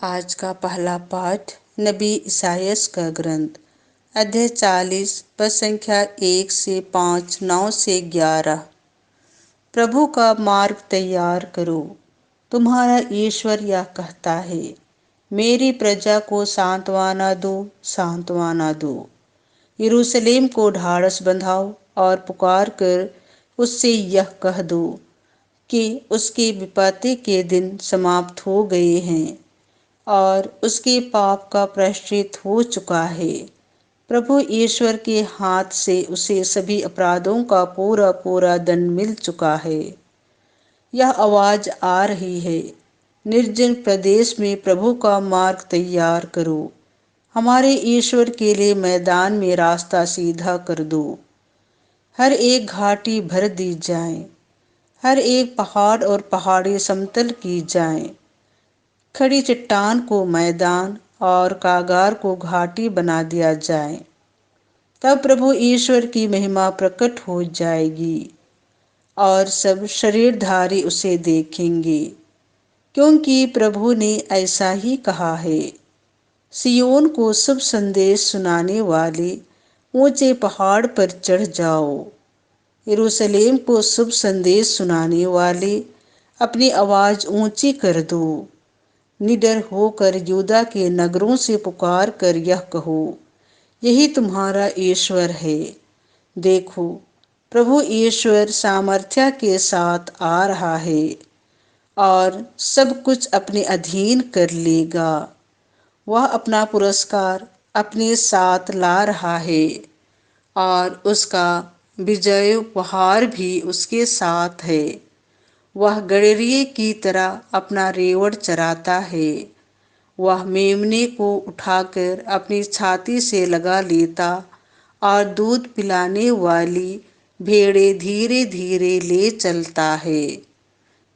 आज का पहला पाठ नबी ईसायास का ग्रंथ अध्याय 40 पद संख्या 1 से 5, 9 से 11। प्रभु का मार्ग तैयार करो, तुम्हारा ईश्वर यह कहता है। मेरी प्रजा को सांत्वना दो, सांत्वना दो। यरूशलेम को ढाढ़स बंधाओ और पुकार कर उससे यह कह दो कि उसकी विपत्ति के दिन समाप्त हो गए हैं और उसके पाप का प्रायश्चित हो चुका है। प्रभु ईश्वर के हाथ से उसे सभी अपराधों का पूरा पूरा दंड मिल चुका है। यह आवाज आ रही है, निर्जन प्रदेश में प्रभु का मार्ग तैयार करो, हमारे ईश्वर के लिए मैदान में रास्ता सीधा कर दो। हर एक घाटी भर दी जाए, हर एक पहाड़ और पहाड़ी समतल की जाए। खड़ी चट्टान को मैदान और कागार को घाटी बना दिया जाए। तब प्रभु ईश्वर की महिमा प्रकट हो जाएगी और सब शरीरधारी उसे देखेंगे, क्योंकि प्रभु ने ऐसा ही कहा है। सियोन को शुभ संदेश सुनाने वाले ऊंचे पहाड़ पर चढ़ जाओ। यरूशलेम को शुभ संदेश सुनाने वाले अपनी आवाज ऊंची कर दो। निडर होकर यूदा के नगरों से पुकार कर यह कहो, यही तुम्हारा ईश्वर है। देखो, प्रभु ईश्वर सामर्थ्य के साथ आ रहा है और सब कुछ अपने अधीन कर लेगा। वह अपना पुरस्कार अपने साथ ला रहा है और उसका विजय उपहार भी उसके साथ है। वह गडरिये की तरह अपना रेवड़ चराता है। वह मेमने को उठाकर अपनी छाती से लगा लेता और दूध पिलाने वाली भेड़ें धीरे धीरे ले चलता है।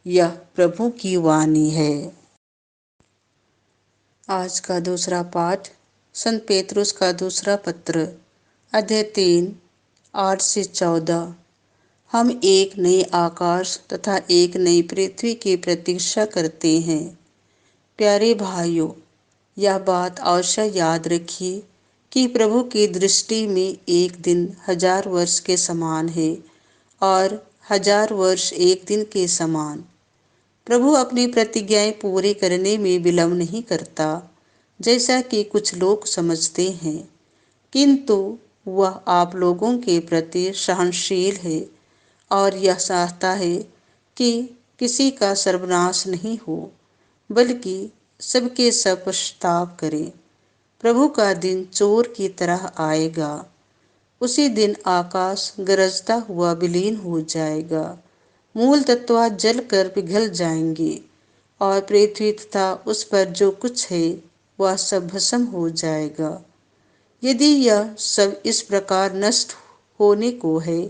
यह प्रभु की वाणी है। आज का दूसरा पाठ संत पेतरुस का दूसरा पत्र अध्याय 3, 8 से 14। हम एक नए आकाश तथा एक नई पृथ्वी की प्रतीक्षा करते हैं। प्यारे भाइयों, यह बात अवश्य याद रखिए कि प्रभु की दृष्टि में एक दिन 1000 वर्ष के समान है और 1000 वर्ष एक दिन के समान। प्रभु अपनी प्रतिज्ञाएं पूरी करने में विलंब नहीं करता, जैसा कि कुछ लोग समझते हैं, किंतु वह आप लोगों के प्रति सहनशील है और यह चाहता है कि किसी का सर्वनाश नहीं हो, बल्कि सबके सब पश्चाताप करें। प्रभु का दिन चोर की तरह आएगा। उसी दिन आकाश गरजता हुआ विलीन हो जाएगा, मूल तत्व जल कर पिघल जाएंगे और पृथ्वी तथा उस पर जो कुछ है वह सब भस्म हो जाएगा। यदि यह सब इस प्रकार नष्ट होने को है,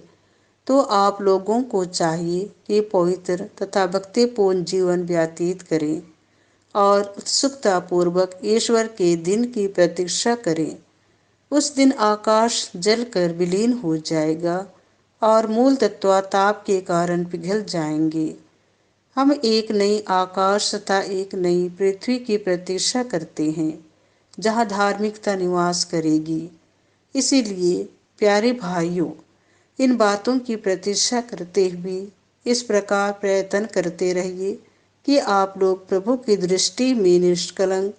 तो आप लोगों को चाहिए कि पवित्र तथा भक्तिपूर्ण जीवन व्यतीत करें और उत्सुकता पूर्वक ईश्वर के दिन की प्रतीक्षा करें। उस दिन आकाश जलकर विलीन हो जाएगा और मूल तत्व ताप के कारण पिघल जाएंगे। हम एक नई आकाश तथा एक नई पृथ्वी की प्रतीक्षा करते हैं, जहाँ धार्मिकता निवास करेगी। इसीलिए प्यारे भाइयों, इन बातों की प्रतीक्षा करते हुए इस प्रकार प्रयत्न करते रहिए कि आप लोग प्रभु की दृष्टि में निष्कलंक,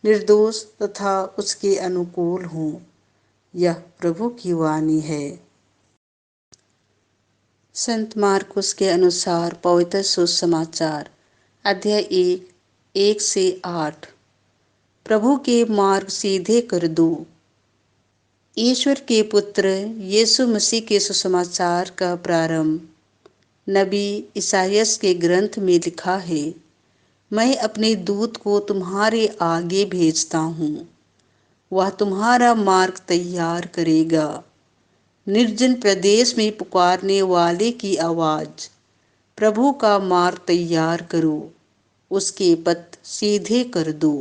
निर्दोष तथा उसके अनुकूल हों। यह प्रभु की वाणी है। संत मार्कुस के अनुसार पवित्र सुसमाचार अध्याय 1, 1 से 8। प्रभु के मार्ग सीधे कर दो। ईश्वर के पुत्र यीशु मसीह के सुसमाचार का प्रारंभ नबी ईसायास के ग्रंथ में लिखा है। मैं अपने दूत को तुम्हारे आगे भेजता हूँ, वह तुम्हारा मार्ग तैयार करेगा। निर्जन प्रदेश में पुकारने वाले की आवाज, प्रभु का मार्ग तैयार करो, उसके पथ सीधे कर दो।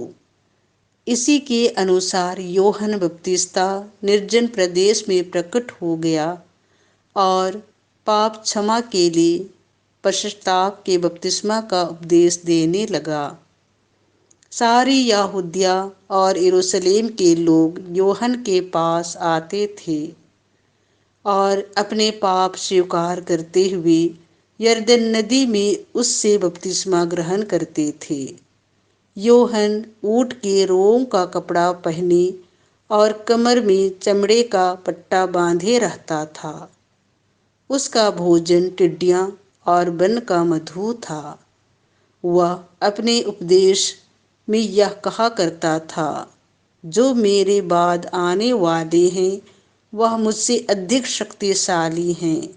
इसी के अनुसार यूहन्ना बपतिस्ता निर्जन प्रदेश में प्रकट हो गया और पाप क्षमा के लिए पश्चाताप के बपतिस्मा का उपदेश देने लगा। सारी यहूदिया और यरूशलेम के लोग यूहन्ना के पास आते थे और अपने पाप स्वीकार करते हुए यरदन नदी में उससे बपतिस्मा ग्रहण करते थे। यूहन्ना ऊँट के रोम का कपड़ा पहने और कमर में चमड़े का पट्टा बांधे रहता था। उसका भोजन टिड्डियाँ और वन का मधु था। वह अपने उपदेश में यह कहा करता था, जो मेरे बाद आने वाले हैं वह मुझसे अधिक शक्तिशाली हैं।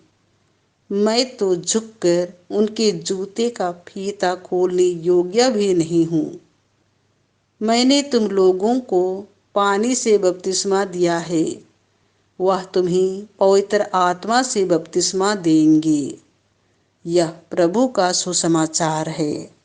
मैं तो झुककर उनके जूते का फीता खोलने योग्य भी नहीं हूँ। मैंने तुम लोगों को पानी से बपतिस्मा दिया है, वह तुम्हें पवित्र आत्मा से बपतिस्मा देंगे। यह प्रभु का सुसमाचार है।